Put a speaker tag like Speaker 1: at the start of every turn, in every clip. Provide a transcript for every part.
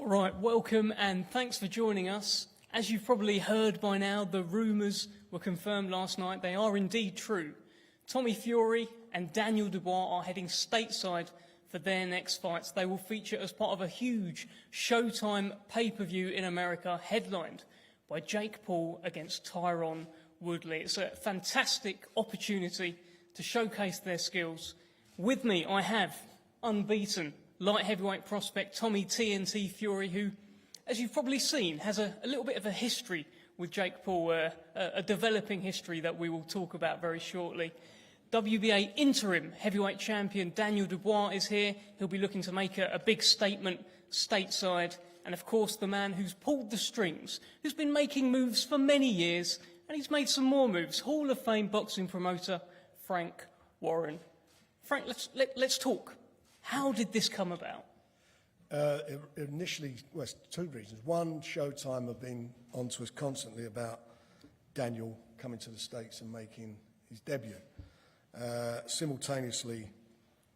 Speaker 1: All right, welcome and thanks for joining us. As you've probably heard by now, the rumours were confirmed last night. They are indeed true. Tommy Fury and Daniel Dubois are heading stateside for their next fights. They will feature as part of a huge Showtime pay-per-view in America, headlined by Jake Paul against Tyron Woodley. It's a fantastic opportunity to showcase their skills. With me, I have unbeaten light heavyweight prospect Tommy TNT Fury, who, as you've probably seen, has a little bit of a history with Jake Paul, a developing history that we will talk about very shortly. WBA interim heavyweight champion Daniel Dubois is here. He'll be looking to make a big statement stateside. And of course, the man who's pulled the strings, who's been making moves for many years, and he's made some more moves, Hall of Fame boxing promoter Frank Warren. Frank, let's talk. How did this come about?
Speaker 2: Initially, well, two reasons. One, Showtime have been on to us constantly about Daniel coming to the States and making his debut. Simultaneously,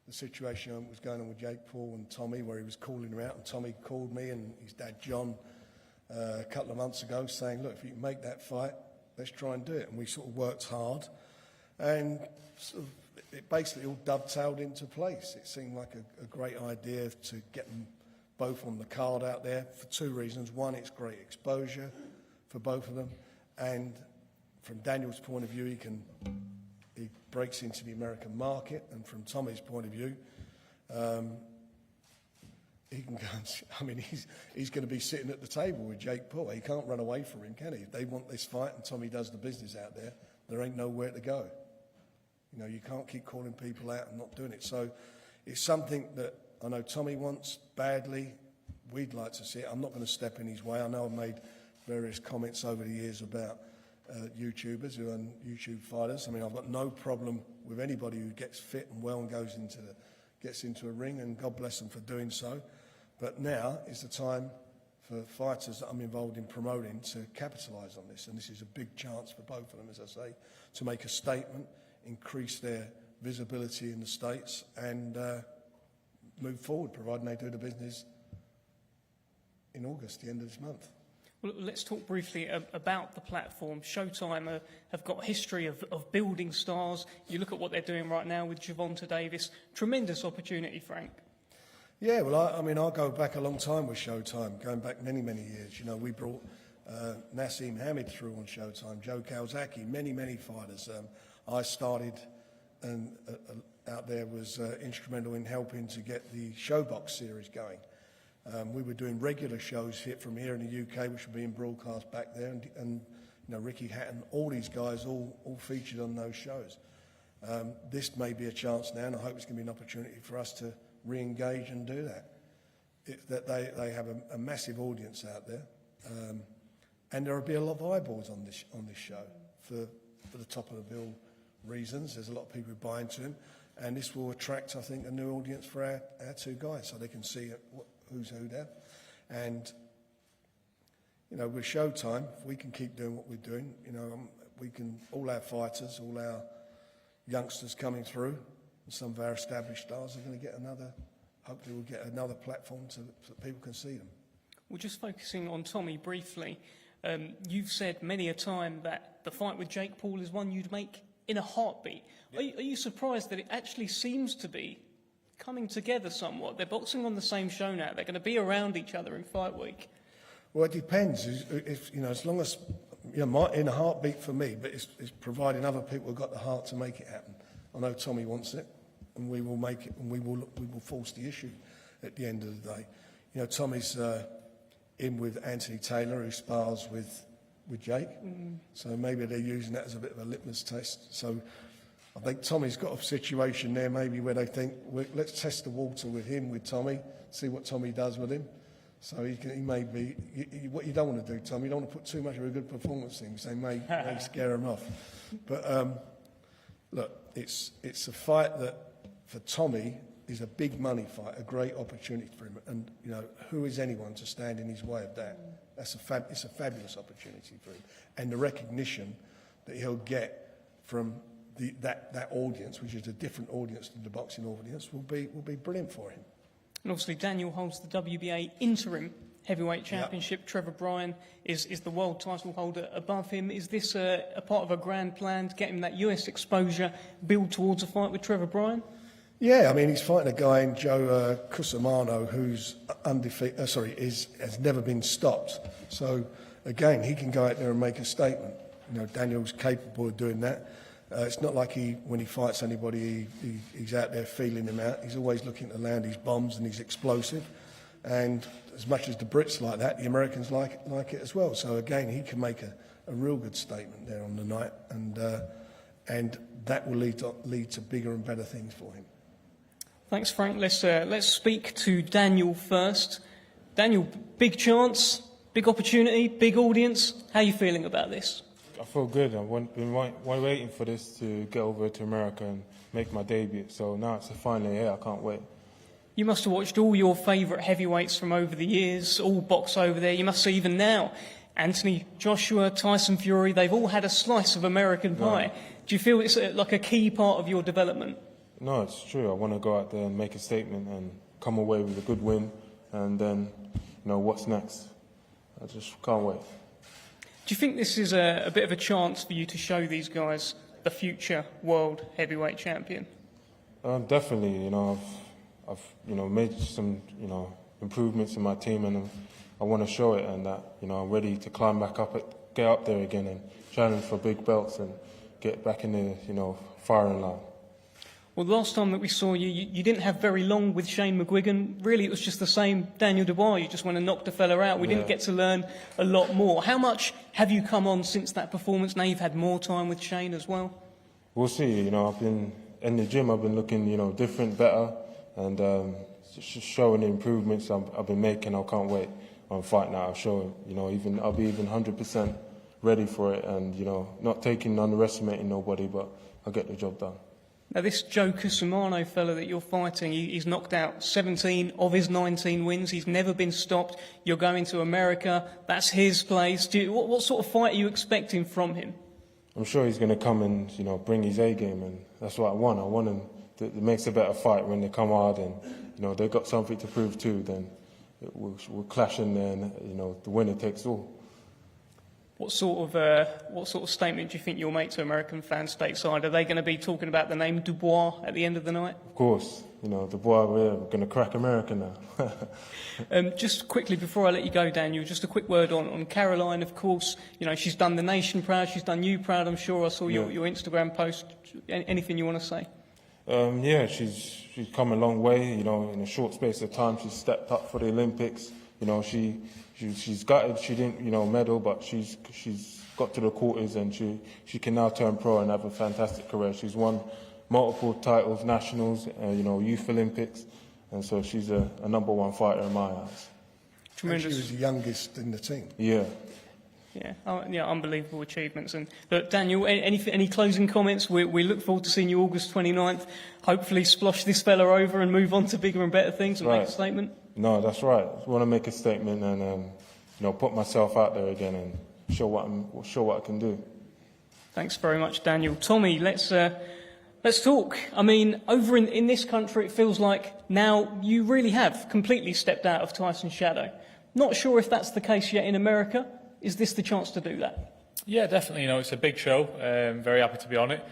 Speaker 2: the situation was going on with Jake Paul and Tommy, where he was calling him out, and Tommy called me and his dad John a couple of months ago saying, look, if you can make that fight, let's try and do it. And we sort of worked hard, and sort of it basically all dovetailed into place. It seemed like a great idea to get them both on the card out there for two reasons. One, it's great exposure for both of them, and from Daniel's point of view, he breaks into the American market, and from Tommy's point of view, he can go and, I mean, he's going to be sitting at the table with Jake Paul. He can't run away from him, can he? If they want this fight and Tommy does the business out there, there ain't nowhere to go. You know, you can't keep calling people out and not doing it. So it's something that I know Tommy wants badly. We'd like to see it. I'm not going to step in his way. I know I've made various comments over the years about YouTubers who are YouTube fighters. I mean, I've got no problem with anybody who gets fit and well and gets into a ring, and God bless them for doing so. But now is the time for fighters that I'm involved in promoting to capitalise on this, and this is a big chance for both of them, as I say, to make a statement, increase their visibility in the States, and move forward, providing they do the business in August, the end of this month.
Speaker 1: Well, let's talk briefly about the platform. Showtime have got a history of building stars. You look at what they're doing right now with Gervonta Davis. Tremendous opportunity, Frank.
Speaker 2: Yeah, well, I mean, I'll go back a long time with Showtime, going back many, many years. You know, we brought Nassim Hamid through on Showtime, Joe Calzaghe, many, many fighters. I started and out there was instrumental in helping to get the Showbox series going. We were doing regular shows from here in the UK, which were being broadcast back there, and you know, Ricky Hatton, all these guys all featured on those shows. This may be a chance now, and I hope it's going to be an opportunity for us to re-engage and do that. That they have a massive audience out there, and there will be a lot of eyeballs on this show for the top of the bill reasons. There's a lot of people who buy into him, and this will attract, I think, a new audience for our two guys, so they can see who's who there. And you know, with Showtime, if we can keep doing what we're doing, you know, we can, all our fighters, all our youngsters coming through, and some of our established stars are going to get another, hopefully we'll get another platform so that people can see them.
Speaker 1: Well, just focusing on Tommy briefly, you've said many a time that the fight with Jake Paul is one you'd make in a heartbeat. Yep. Are you surprised that it actually seems to be coming together somewhat? They're boxing on the same show now. They're going to be around each other in fight week.
Speaker 2: Well, it depends. If you know, as long as, you know, in a heartbeat for me, but it's providing other people have got the heart to make it happen. I know Tommy wants it, and we will make it, and we will force the issue at the end of the day. You know, Tommy's in with Anthony Taylor, who spars with Jake, so maybe they're using that as a bit of a litmus test. So I think Tommy's got a situation there maybe where they think, let's test the water with him, with Tommy, see what Tommy does with him. So he may be, what you don't want to do, Tommy, you don't want to put too much of a good performance in, because they may scare him off. But look, it's a fight that for Tommy is a big money fight, a great opportunity for him, and you know, who is anyone to stand in his way of that? It's a fabulous opportunity for him, and the recognition that he'll get from that audience, which is a different audience than the boxing audience, will be brilliant for him.
Speaker 1: And obviously Daniel holds the WBA interim Heavyweight Championship. Trevor Bryan is the world title holder above him. Is this a part of a grand plan to get him that US exposure, build towards a fight with Trevor Bryan?
Speaker 2: Yeah, I mean, he's fighting a guy in Joe Cusimano who's undefeated. Has never been stopped. So again, he can go out there and make a statement. You know, Daniel's capable of doing that. It's not like when he fights anybody, he's out there feeling him out. He's always looking to land his bombs, and he's explosive. And as much as the Brits like that, the Americans like it as well. So again, he can make a real good statement there on the night, and that will lead to bigger and better things for him.
Speaker 1: Thanks, Frank. Let's speak to Daniel first. Daniel, big chance, big opportunity, big audience. How are you feeling about this?
Speaker 3: I feel good. I've been waiting for this to get over to America and make my debut. So now it's finally here. I can't wait.
Speaker 1: You must have watched all your favourite heavyweights from over the years, all box over there. You must see even now, Anthony Joshua, Tyson Fury, they've all had a slice of American pie. No. Do you feel it's like a key part of your development?
Speaker 3: No, it's true. I want to go out there and make a statement and come away with a good win, and then, what's next? I just can't wait.
Speaker 1: Do you think this is a bit of a chance for you to show these guys the future world heavyweight champion?
Speaker 3: Definitely. I've made some improvements in my team, and I want to show it, and that I'm ready to climb back up, get up there again, and challenge for big belts and get back in the firing line.
Speaker 1: Well, the last time that we saw you, you didn't have very long with Shane McGuigan. Really, it was just the same Daniel Dubois. You just went and knocked a fella out. We didn't get to learn a lot more. How much have you come on since that performance? Now you've had more time with Shane as well. We'll
Speaker 3: see. I've been in the gym. I've been looking, different, better, and showing the improvements I've been making. I can't wait on fight night. I'll show I'll be even 100% ready for it, and not underestimating nobody, but I'll get the job done.
Speaker 1: Now, this Joe Cusimano fella that you're fighting, he's knocked out 17 of his 19 wins. He's never been stopped. You're going to America. That's his place. What sort of fight are you expecting from him?
Speaker 3: I'm sure he's going to come and, bring his A game, and that's what I want. I want him to make a better fight when they come hard, and, they've got something to prove too. Then we'll clash in there, and, the winner takes all. What sort of statement do you think you'll make to American fans stateside? Are they going to be talking about the name Dubois at the end of the night? Of course. Dubois, we're going to crack America now.
Speaker 1: Just quickly, before I let you go, Daniel, just a quick word on Caroline, of course. She's done the nation proud. She's done you proud, I'm sure. I saw your Instagram post. Anything you want to say?
Speaker 3: She's come a long way. In a short space of time, she's stepped up for the Olympics. She's gutted she didn't, medal, but she's got to the quarters, and she can now turn pro and have a fantastic career. She's won multiple titles, nationals, Youth Olympics, and so she's a number one fighter in my eyes.
Speaker 2: Tremendous. And she was the youngest in the team.
Speaker 3: Yeah.
Speaker 1: Yeah, unbelievable achievements. And look, Daniel, any closing comments? We look forward to seeing you August 29th. Hopefully, splosh this fella over and move on to bigger and better things and make a statement.
Speaker 3: No, that's right. I want to make a statement and put myself out there again and show what I can do.
Speaker 1: Thanks very much, Daniel. Tommy, let's talk. I mean, over in this country, it feels like now you really have completely stepped out of Tyson's shadow. Not sure if that's the case yet in America. Is this the chance to do that?
Speaker 4: Yeah, definitely. It's a big show. Very happy to be on it.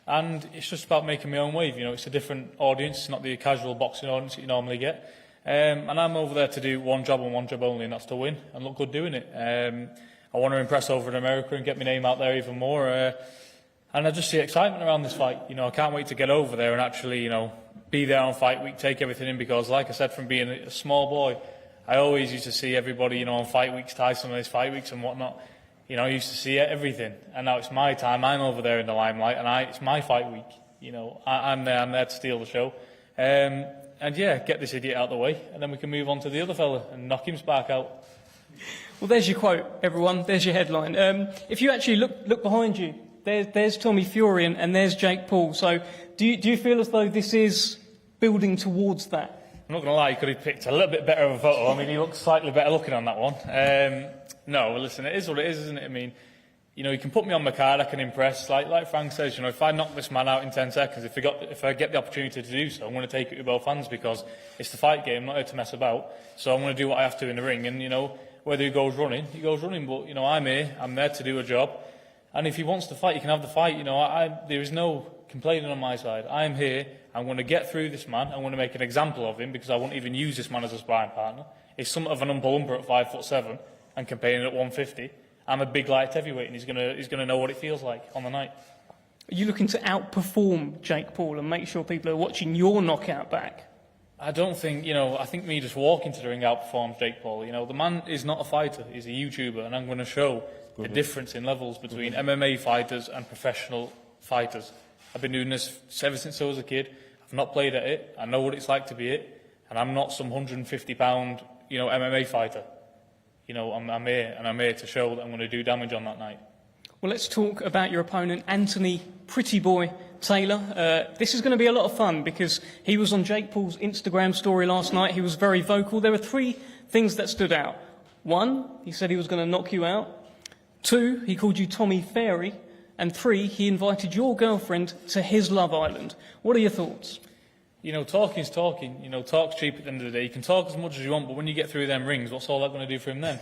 Speaker 4: And it's just about making my own wave. It's a different audience. It's not the casual boxing audience that you normally get. And I'm over there to do one job and one job only, and that's to win and look good doing it. I want to impress over in America and get my name out there even more. And I just see excitement around this fight. I can't wait to get over there and actually, be there on fight week, take everything in, because, like I said, from being a small boy, I always used to see everybody, on fight weeks, Tyson on his fight weeks and whatnot. I used to see everything. And now it's my time. I'm over there in the limelight, and it's my fight week. I'm there to steal the show. And get this idiot out of the way, and then we can move on to the other fella and knock him spark out.
Speaker 1: Well, there's your quote, everyone. There's your headline. If you actually look behind you, there's Tommy Fury and there's Jake Paul. So do you feel as though this is building towards that?
Speaker 4: I'm not going to lie, you could have picked a little bit better of a photo. I mean, he looks slightly better looking on that one. No, well, listen, it is what it is, isn't it? I mean, you know, you can put me on my card, I can impress. Like Frank says, you know, if I knock this man out in 10 seconds, if I get the opportunity to do so, I'm going to take it with both hands because it's the fight game, I'm not here to mess about. So I'm going to do what I have to in the ring. And, you know, whether he goes running. But, you know, I'm here, I'm there to do a job. And if he wants to fight, he can have the fight. You know, there is no complaining on my side. I'm here, I'm going to get through this man, I'm going to make an example of him because I won't even use this man as a sparring partner. He's somewhat of an umpa at 5'7" and competing at 150. I'm a big light heavyweight, and he's gonna know what it feels like on the night.
Speaker 1: Are you looking to outperform Jake Paul and make sure people are watching your knockout back?
Speaker 4: I don't think, you know, I think me just walking to the ring outperforms Jake Paul. You know, the man is not a fighter, he's a YouTuber, and I'm going to show the difference in levels between MMA fighters and professional fighters. I've been doing this ever since I was a kid. I've not played at it, I know what it's like to be it, and I'm not some 150-pound, you know, MMA fighter. You know, I'm here to show that I'm going to do damage on that night.
Speaker 1: Well, let's talk about your opponent, Anthony Pretty Boy Taylor. This is going to be a lot of fun because he was on Jake Paul's Instagram story last night. He was very vocal. There were 3 things that stood out. 1, he said he was going to knock you out. 2, he called you Tommy Fairy. And 3, he invited your girlfriend to his Love Island. What are your thoughts?
Speaker 4: You know, talking's talking. You know, talk's cheap at the end of the day. You can talk as much as you want, but when you get through them rings, what's all that going to do for him then?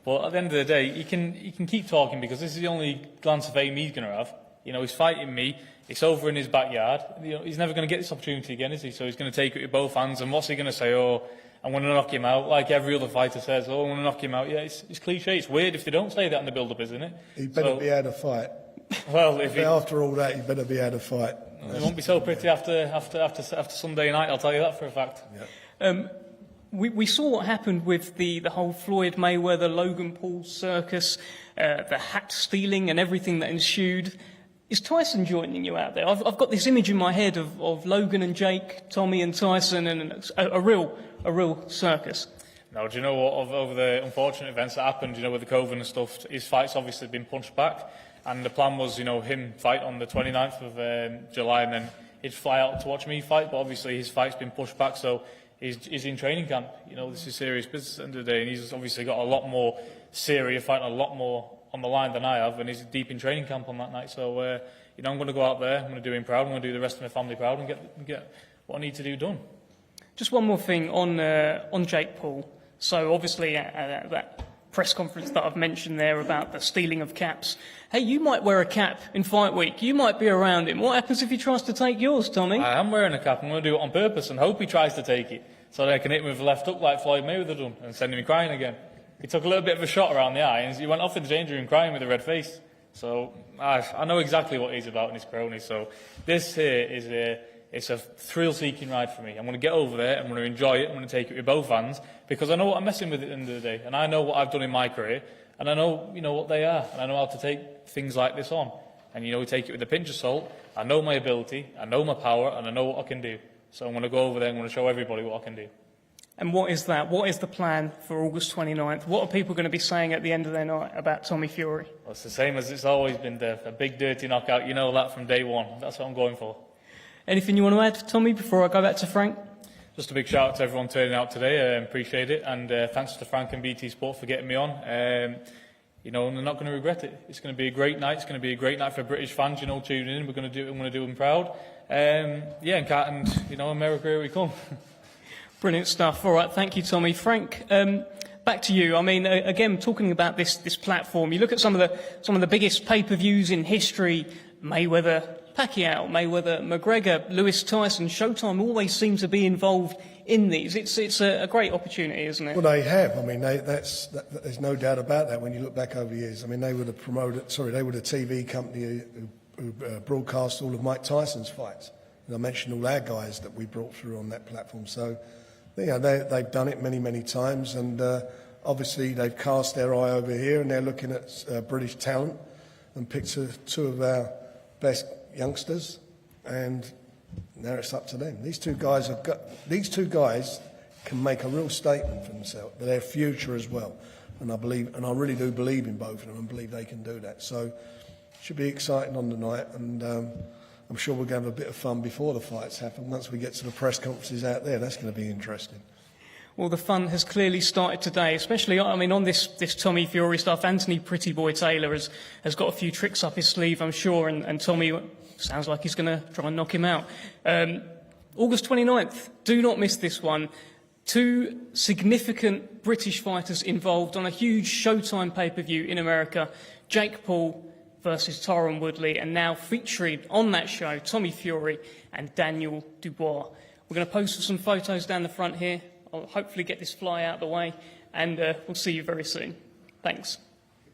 Speaker 4: But at the end of the day, he can keep talking because this is the only glance of fame he's going to have. You know, he's fighting me. It's over in his backyard. You know, he's never going to get this opportunity again, is he? So he's going to take it with both hands. And what's he going to say? Oh, I'm going to knock him out, like every other fighter says. Oh, I'm going to knock him out. Yeah, it's cliche. It's weird if they don't say that in the build-up, isn't it?
Speaker 2: He better be able to fight.
Speaker 4: Well,
Speaker 2: after all that, he better be able to fight.
Speaker 4: It won't be so pretty after Sunday night, I'll tell you that for a fact.
Speaker 2: Yeah.
Speaker 1: We saw what happened with the whole Floyd Mayweather-Logan Paul circus, the hat stealing and everything that ensued. Is Tyson joining you out there? I've got this image in my head of Logan and Jake, Tommy and Tyson, and a real circus.
Speaker 4: No, do you know what? Over the unfortunate events that happened, you know, with the COVID and stuff, his fight's obviously been punched back. And the plan was, you know, him fight on the 29th of July and then he'd fly out to watch me fight. But obviously his fight's been pushed back, so he's in training camp. You know, this is serious business at the end of the day. And he's obviously got a lot more serious, fighting a lot more on the line than I have. And he's deep in training camp on that night. So, you know, I'm going to go out there, I'm going to do him proud, I'm going to do the rest of my family proud and get what I need to do done. Just
Speaker 1: one more thing on Jake Paul. So obviously that press conference that I've mentioned there about the stealing of caps. Hey, you might wear a cap in fight week. You might be around him. What happens if he tries to take yours, Tommy?
Speaker 4: I am wearing a cap. I'm going to do it on purpose and hope he tries to take it so that I can hit him with a left hook like Floyd Mayweather done and send him crying again. He took a little bit of a shot around the eye and he went off in the danger room crying with a red face. So I know exactly what he's about and his cronies. So this here is it's a thrill-seeking ride for me. I'm going to get over there, I'm going to enjoy it, I'm going to take it with both hands, because I know what I'm messing with at the end of the day, and I know what I've done in my career, and I know, you know, what they are, and I know how to take things like this on. And, you know, we take it with a pinch of salt. I know my ability, I know my power, and I know what I can do. So I'm going to go over there, I'm going to show everybody what I can do.
Speaker 1: And what is that? What is the plan for August 29th? What are people going to be saying at the end of their night about Tommy Fury?
Speaker 4: Well, it's the same as it's always been, Dev. A big, dirty knockout. You know that from day one. That's what I'm going for.
Speaker 1: Anything you want to add, Tommy, before I go back to Frank?
Speaker 4: Just a big shout out to everyone turning out today. Appreciate it. And thanks to Frank and BT Sport for getting me on. You know, and they're not going to regret it. It's going to be a great night. It's going to be a great night for British fans, you know, tuning in. We're going to do it. I'm going to do them proud. And you know, America, here we come.
Speaker 1: Brilliant stuff. All right, thank you, Tommy. Frank, back to you. I mean, again, talking about this platform, you look at some of the biggest pay-per-views in history. Mayweather, Pacquiao, Mayweather, McGregor, Lewis Tyson, Showtime always seem to be involved in these. It's a great opportunity, isn't it?
Speaker 2: Well, they have. I mean, there's no doubt about that when you look back over the years. I mean, they were the TV company who broadcast all of Mike Tyson's fights. And I mentioned all our guys that we brought through on that platform. So, you know, they've done it many, many times. And obviously they've cast their eye over here and they're looking at British talent and picked two of our best youngsters, and now it's up to them. These two guys can make a real statement for themselves, for their future as well. And I really do believe in both of them and believe they can do that. So it should be exciting on the night, and I'm sure we're going to have a bit of fun before the fights happen. Once we get to the press conferences out there, that's going to be interesting.
Speaker 1: Well, the fun has clearly started today, especially, I mean, on this Tommy Fury stuff. Anthony Pretty Boy Taylor has got a few tricks up his sleeve, I'm sure, and Tommy sounds like he's going to try and knock him out. August 29th, do not miss this one. 2 significant British fighters involved on a huge Showtime pay-per-view in America. Jake Paul versus Tyron Woodley, and now featuring on that show, Tommy Fury and Daniel Dubois. We're going to post some photos down the front here. I'll hopefully get this fly out of the way, and we'll see you very soon. Thanks.